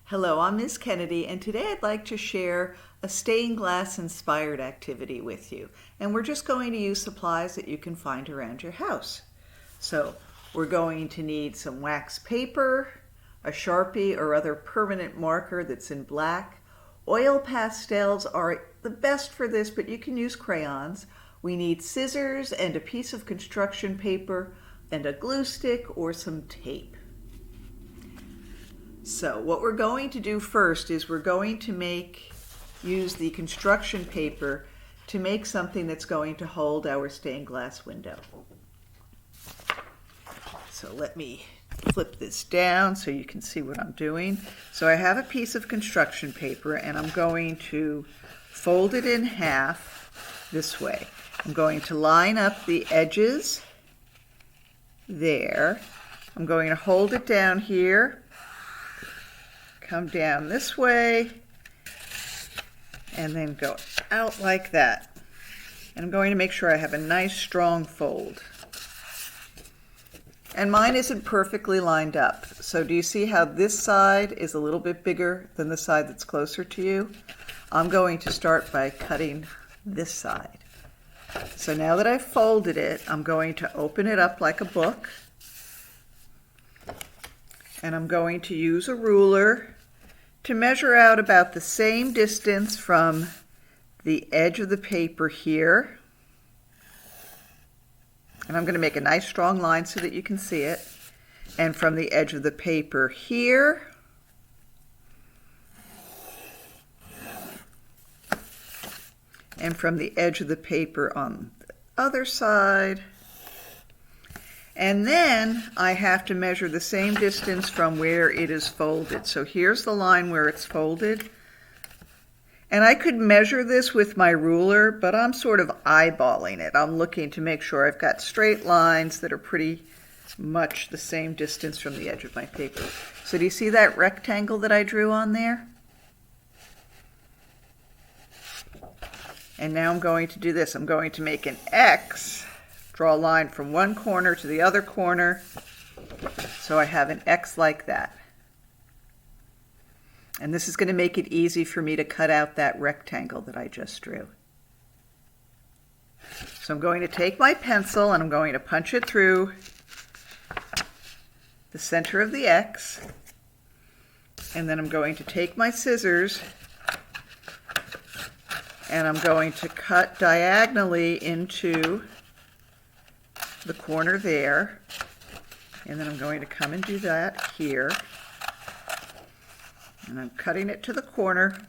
Hello, I'm Ms. Kennedy, and today I'd like to share a stained glass inspired activity with you. And we're just going to use supplies that you can find around your house. So we're going to need some wax paper, a Sharpie or other permanent marker that's in black. Oil pastels are the best for this, but you can use crayons. We need scissors and a piece of construction paper and a glue stick or some tape. So what we're going to do first is we're going to use the construction paper to make something that's going to hold our stained glass window. So let me flip this down so you can see what I'm doing. So I have a piece of construction paper and I'm going to fold it in half this way. I'm going to line up the edges there. I'm going to hold it down here, come down this way, and then go out like that. And I'm going to make sure I have a nice strong fold. And mine isn't perfectly lined up. So do you see how this side is a little bit bigger than the side that's closer to you? I'm going to start by cutting this side. So now that I've folded it, I'm going to open it up like a book. And I'm going to use a ruler to measure out about the same distance from the edge of the paper here. And I'm going to make a nice strong line so that you can see it. And from the edge of the paper here, and from the edge of the paper on the other side. And then I have to measure the same distance from where it is folded. So here's the line where it's folded. And I could measure this with my ruler, but I'm sort of eyeballing it. I'm looking to make sure I've got straight lines that are pretty much the same distance from the edge of my paper. So do you see that rectangle that I drew on there? And now I'm going to do this. I'm going to make an X. Draw a line from one corner to the other corner, so I have an X like that. And this is going to make it easy for me to cut out that rectangle that I just drew. So I'm going to take my pencil and I'm going to punch it through the center of the X, and then I'm going to take my scissors and I'm going to cut diagonally into the corner there, and then I'm going to come and do that here, and I'm cutting it to the corner,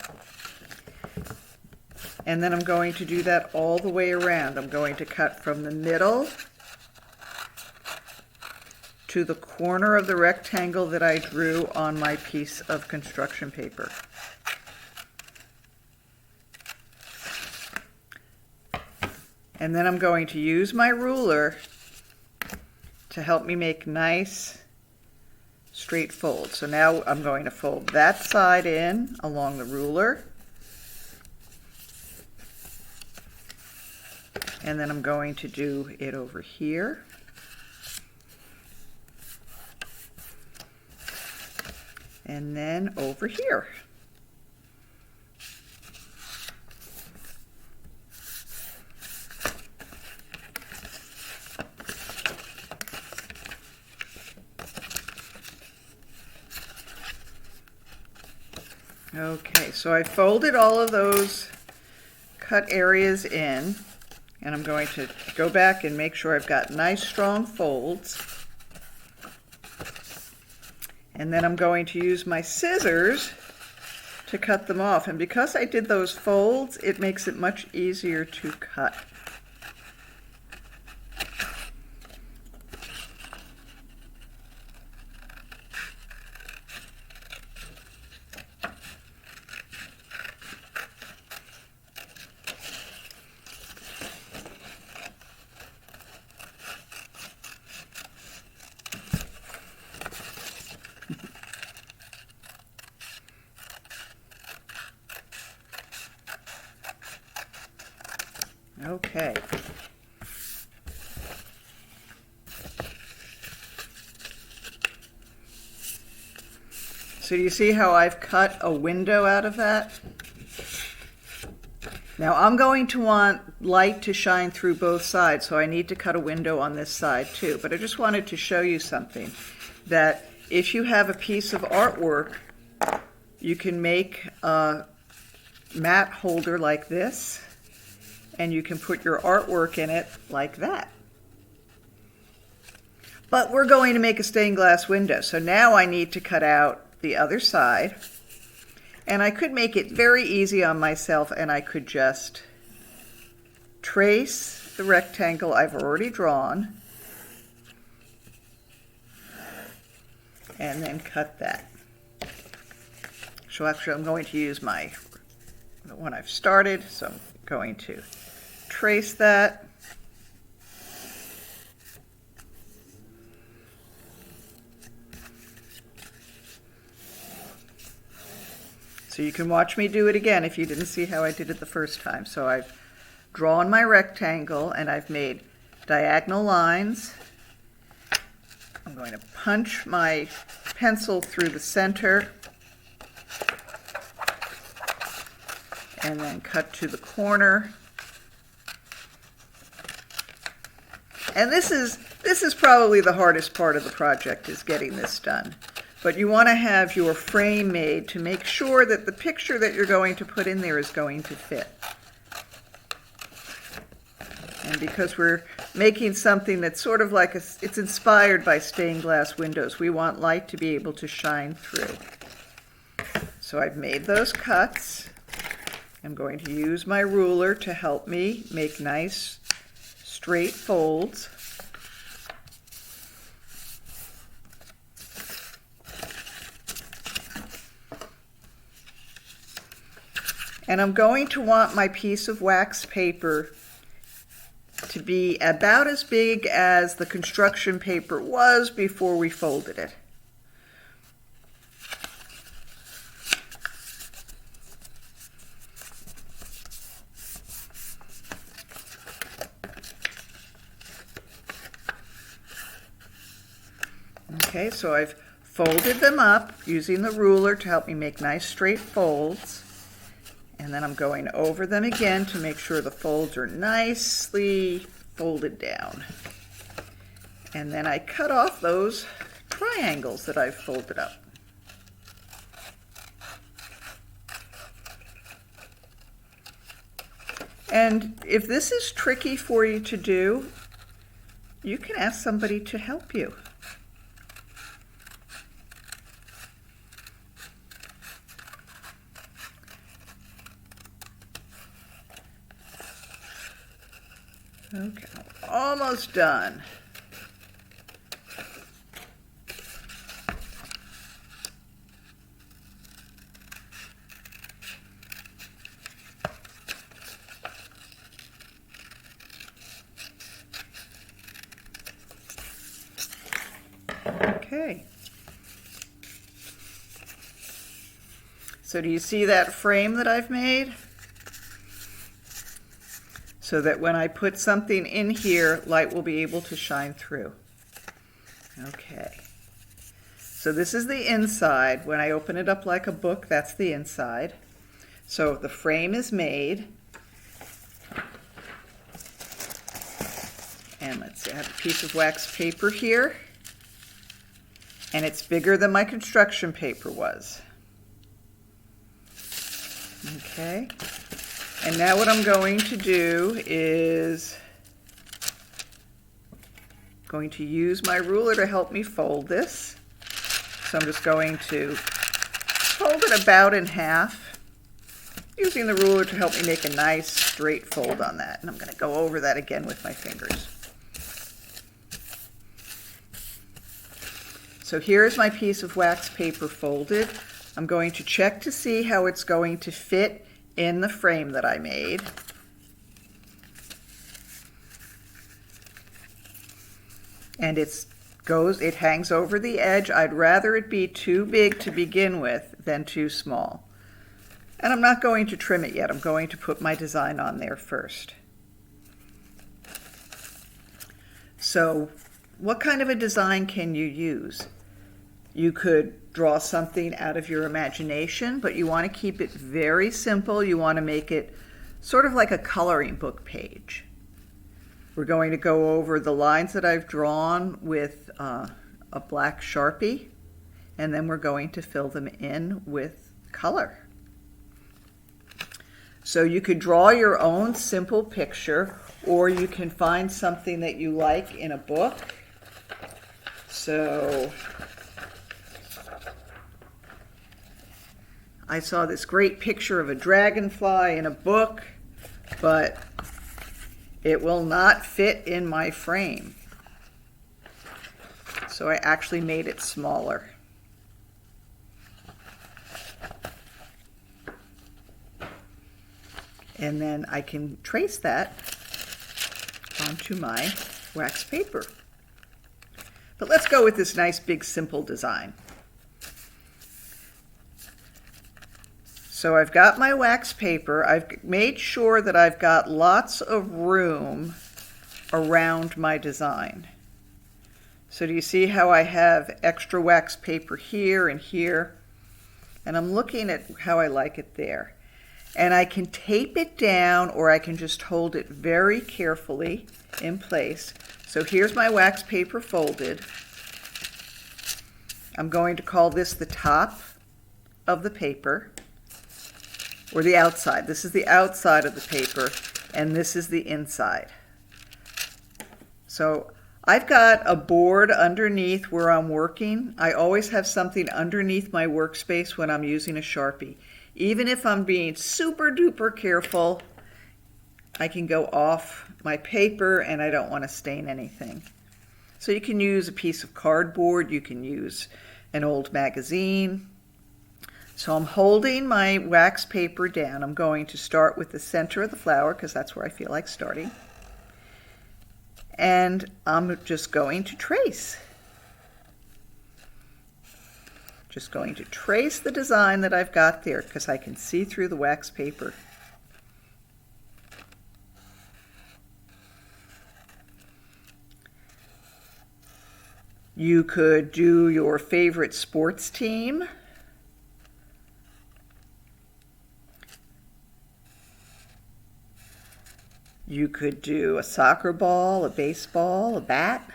and then I'm going to do that all the way around. I'm going to cut from the middle to the corner of the rectangle that I drew on my piece of construction paper. And then I'm going to use my ruler to help me make nice straight folds. So now I'm going to fold that side in along the ruler. And then I'm going to do it over here. And then over here. Okay, so I folded all of those cut areas in, and I'm going to go back and make sure I've got nice strong folds. And then I'm going to use my scissors to cut them off. And because I did those folds, it makes it much easier to cut. Okay. So do you see how I've cut a window out of that? Now I'm going to want light to shine through both sides, so I need to cut a window on this side too. But I just wanted to show you something, that if you have a piece of artwork, you can make a mat holder like this, and you can put your artwork in it like that. But we're going to make a stained glass window, so now I need to cut out the other side. And I could make it very easy on myself, and I could just trace the rectangle I've already drawn and then cut that. So actually I'm going to use the one I've started, so I'm going to trace that. So you can watch me do it again if you didn't see how I did it the first time. So I've drawn my rectangle and I've made diagonal lines. I'm going to punch my pencil through the center and then cut to the corner. And this is probably the hardest part of the project, is getting this done. But you want to have your frame made to make sure that the picture that you're going to put in there is going to fit. And because we're making something that's sort of like it's inspired by stained glass windows, we want light to be able to shine through. So I've made those cuts. I'm going to use my ruler to help me make nice straight folds. And I'm going to want my piece of wax paper to be about as big as the construction paper was before we folded it. Okay, so I've folded them up using the ruler to help me make nice straight folds. And then I'm going over them again to make sure the folds are nicely folded down. And then I cut off those triangles that I've folded up. And if this is tricky for you to do, you can ask somebody to help you. Okay, almost done. Okay. So do you see that frame that I've made? So that when I put something in here, light will be able to shine through. Okay. So this is the inside. When I open it up like a book, that's the inside. So the frame is made. And let's see, I have a piece of wax paper here. And it's bigger than my construction paper was. Okay. And now what I'm going to do is going to use my ruler to help me fold this. So I'm just going to fold it about in half, using the ruler to help me make a nice straight fold on that. And I'm going to go over that again with my fingers. So here's my piece of wax paper folded. I'm going to check to see how it's going to fit in the frame that I made. And it hangs over the edge. I'd rather it be too big to begin with than too small. And I'm not going to trim it yet. I'm going to put my design on there first. So what kind of a design can you use? You could draw something out of your imagination, but you want to keep it very simple. You want to make it sort of like a coloring book page. We're going to go over the lines that I've drawn with a black Sharpie, and then we're going to fill them in with color. So you could draw your own simple picture, or you can find something that you like in a book. So I saw this great picture of a dragonfly in a book, but it will not fit in my frame. So I actually made it smaller. And then I can trace that onto my wax paper. But let's go with this nice big simple design. So I've got my wax paper. I've made sure that I've got lots of room around my design. So do you see how I have extra wax paper here and here? And I'm looking at how I like it there. And I can tape it down, or I can just hold it very carefully in place. So here's my wax paper folded. I'm going to call this the top of the paper, or the outside. This is the outside of the paper, and this is the inside. So I've got a board underneath where I'm working. I always have something underneath my workspace when I'm using a Sharpie. Even if I'm being super duper careful, I can go off my paper and I don't want to stain anything. So you can use a piece of cardboard, you can use an old magazine. So I'm holding my wax paper down. I'm going to start with the center of the flower because that's where I feel like starting. And I'm just going to trace. Just going to trace the design that I've got there because I can see through the wax paper. You could do your favorite sports team. You could do a soccer ball, a baseball, a bat.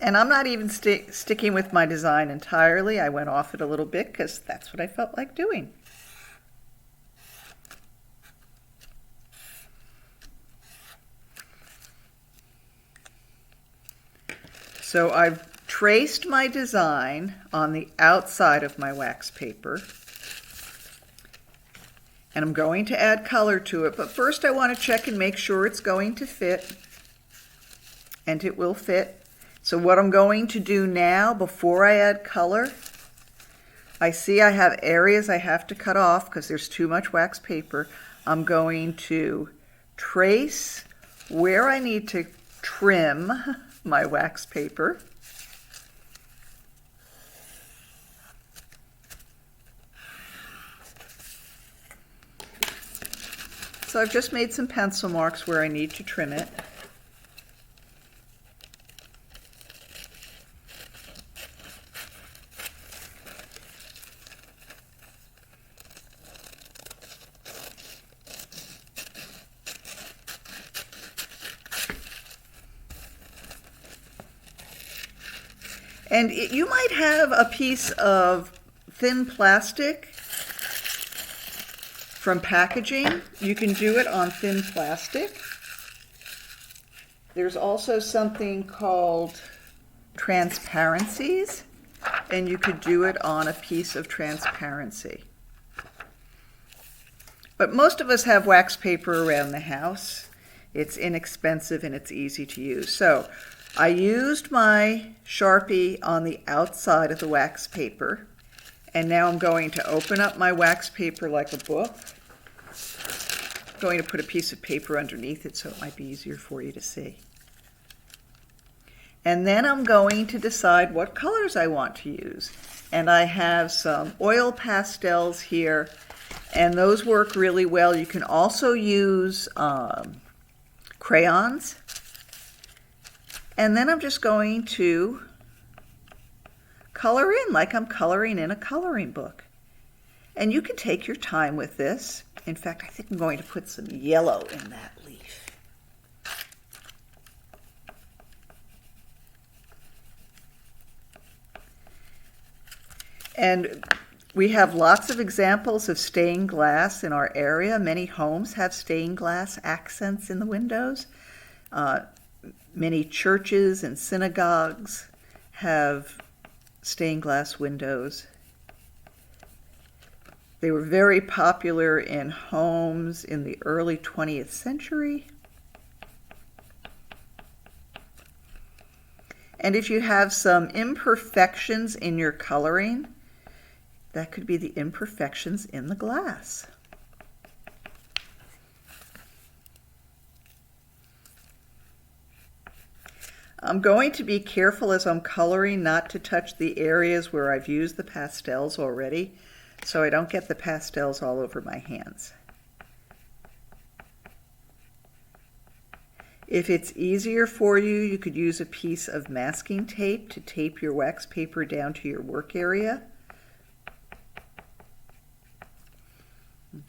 And I'm not even sticking with my design entirely. I went off it a little bit because that's what I felt like doing. So I've traced my design on the outside of my wax paper. And I'm going to add color to it, but first I want to check and make sure it's going to fit. And it will fit. So what I'm going to do now, before I add color, I see I have areas I have to cut off because there's too much wax paper. I'm going to trace where I need to trim my wax paper. So I've just made some pencil marks where I need to trim it. And you might have a piece of thin plastic from packaging. You can do it on thin plastic. There's also something called transparencies, and you could do it on a piece of transparency. But most of us have wax paper around the house. It's inexpensive and it's easy to use. So I used my Sharpie on the outside of the wax paper, and now I'm going to open up my wax paper like a book. I'm going to put a piece of paper underneath it so it might be easier for you to see. And then I'm going to decide what colors I want to use. And I have some oil pastels here, and those work really well. You can also use crayons. And then I'm just going to color in like I'm coloring in a coloring book. And you can take your time with this. In fact, I think I'm going to put some yellow in that leaf. And we have lots of examples of stained glass in our area. Many homes have stained glass accents in the windows. Many churches and synagogues have stained glass windows. They were very popular in homes in the early 20th century. And if you have some imperfections in your coloring, that could be the imperfections in the glass. I'm going to be careful as I'm coloring not to touch the areas where I've used the pastels already, so I don't get the pastels all over my hands. If it's easier for you, you could use a piece of masking tape to tape your wax paper down to your work area.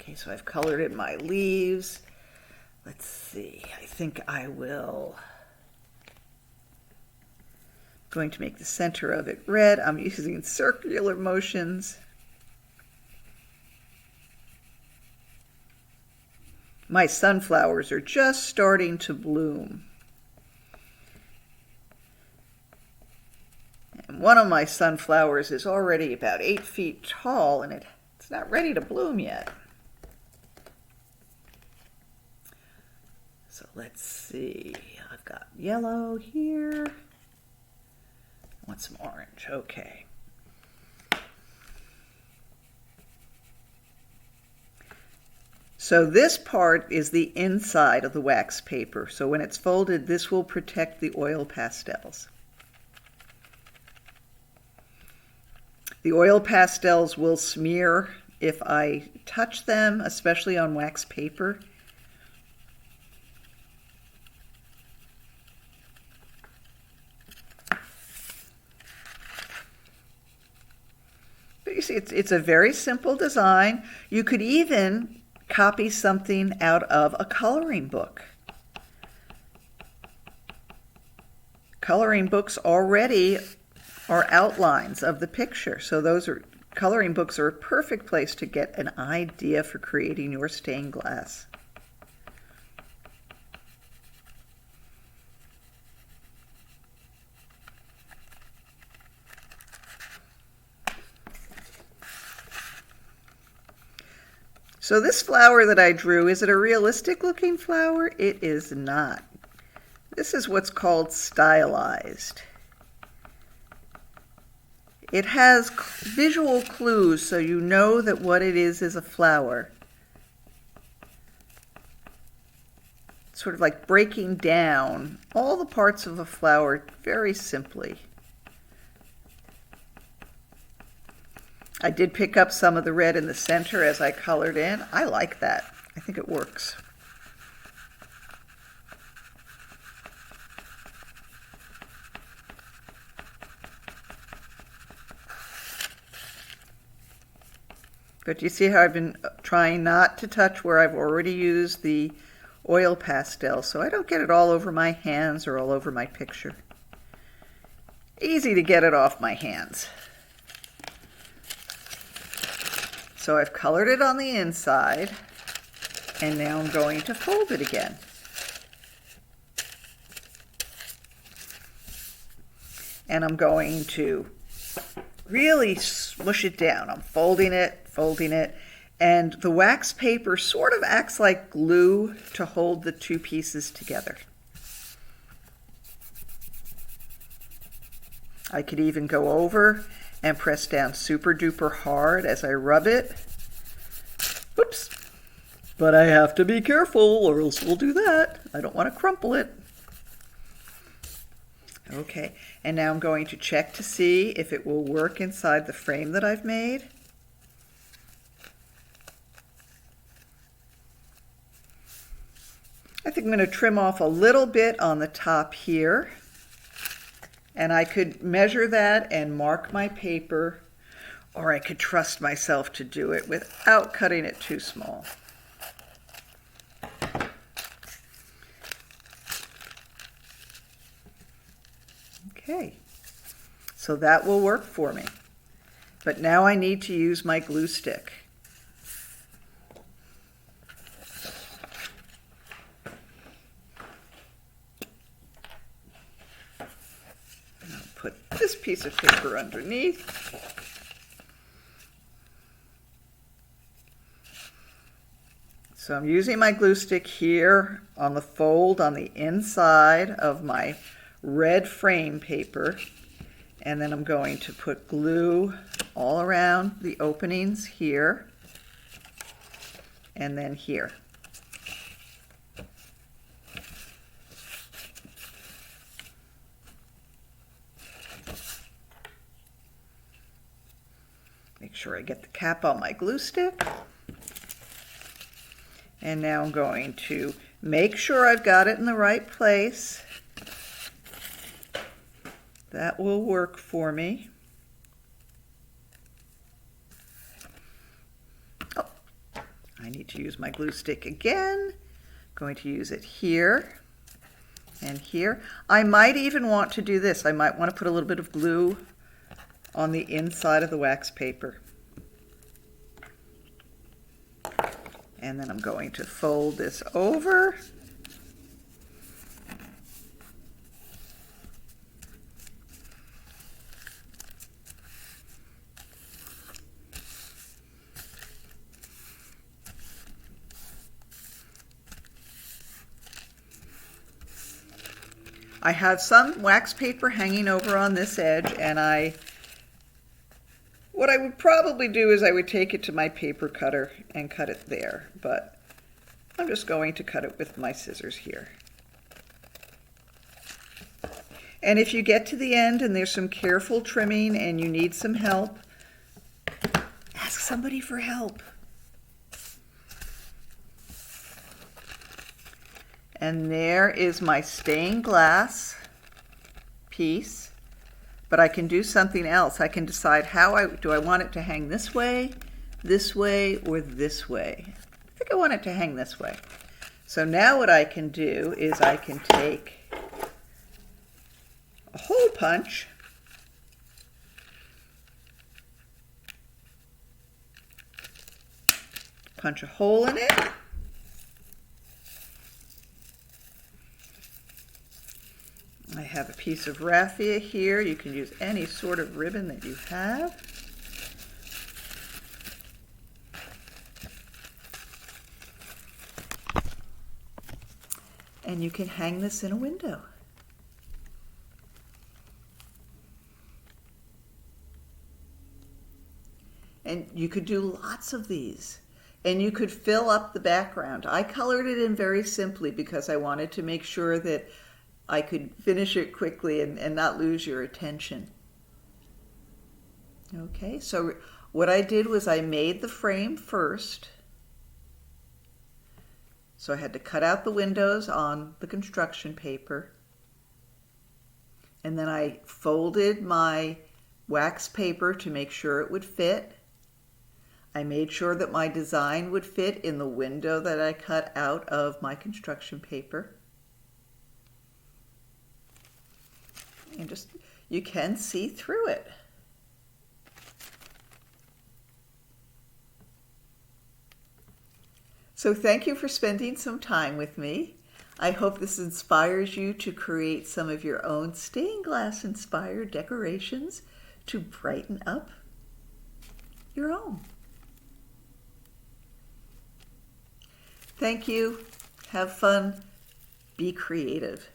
Okay, so I've colored in my leaves. Let's see, I think I will. Going to make the center of it red. I'm using circular motions. My sunflowers are just starting to bloom. And one of my sunflowers is already about 8 feet tall, and it's not ready to bloom yet. So let's see, I've got yellow here. I want some orange, okay. So this part is the inside of the wax paper. So when it's folded, this will protect the oil pastels. The oil pastels will smear if I touch them, especially on wax paper. But you see, it's a very simple design. You could even copy something out of a coloring book. Coloring books already are outlines of the picture, so coloring books are a perfect place to get an idea for creating your stained glass. So this flower that I drew, is it a realistic looking flower? It is not. This is what's called stylized. It has visual clues so you know that what it is a flower. It's sort of like breaking down all the parts of a flower very simply. I did pick up some of the red in the center as I colored in. I like that. I think it works. But you see how I've been trying not to touch where I've already used the oil pastel, so I don't get it all over my hands or all over my picture. Easy to get it off my hands. So I've colored it on the inside, and now I'm going to fold it again. And I'm going to really smush it down. I'm folding it, and the wax paper sort of acts like glue to hold the two pieces together. I could even go over and press down super duper hard as I rub it. Oops. But I have to be careful or else we'll do that. I don't want to crumple it. Okay, and now I'm going to check to see if it will work inside the frame that I've made. I think I'm going to trim off a little bit on the top here. And I could measure that and mark my paper, or I could trust myself to do it without cutting it too small. Okay, so that will work for me. But now I need to use my glue stick. I'll put this piece of paper underneath. So I'm using my glue stick here on the fold on the inside of my red frame paper, and then I'm going to put glue all around the openings here and then here. Make sure I get the cap on my glue stick. And now I'm going to make sure I've got it in the right place. That will work for me. Oh, I need to use my glue stick again. I'm going to use it here and here. I might even want to do this. I might want to put a little bit of glue on the inside of the wax paper. And then I'm going to fold this over. I have some wax paper hanging over on this edge, and what I would probably do is I would take it to my paper cutter and cut it there, but I'm just going to cut it with my scissors here. And if you get to the end and there's some careful trimming and you need some help, ask somebody for help. And there is my stained glass piece, but I can do something else. I can decide do I want it to hang this way, or this way. I think I want it to hang this way. So now what I can do is I can take a hole punch, punch a hole in it, I have a piece of raffia here. You can use any sort of ribbon that you have. And you can hang this in a window. And you could do lots of these. And you could fill up the background. I colored it in very simply because I wanted to make sure that I could finish it quickly and not lose your attention. Okay, so what I did was I made the frame first. So I had to cut out the windows on the construction paper. And then I folded my wax paper to make sure it would fit. I made sure that my design would fit in the window that I cut out of my construction paper. And you can see through it. So thank you for spending some time with me. I hope this inspires you to create some of your own stained glass inspired decorations to brighten up your home. Thank you. Have fun. Be creative.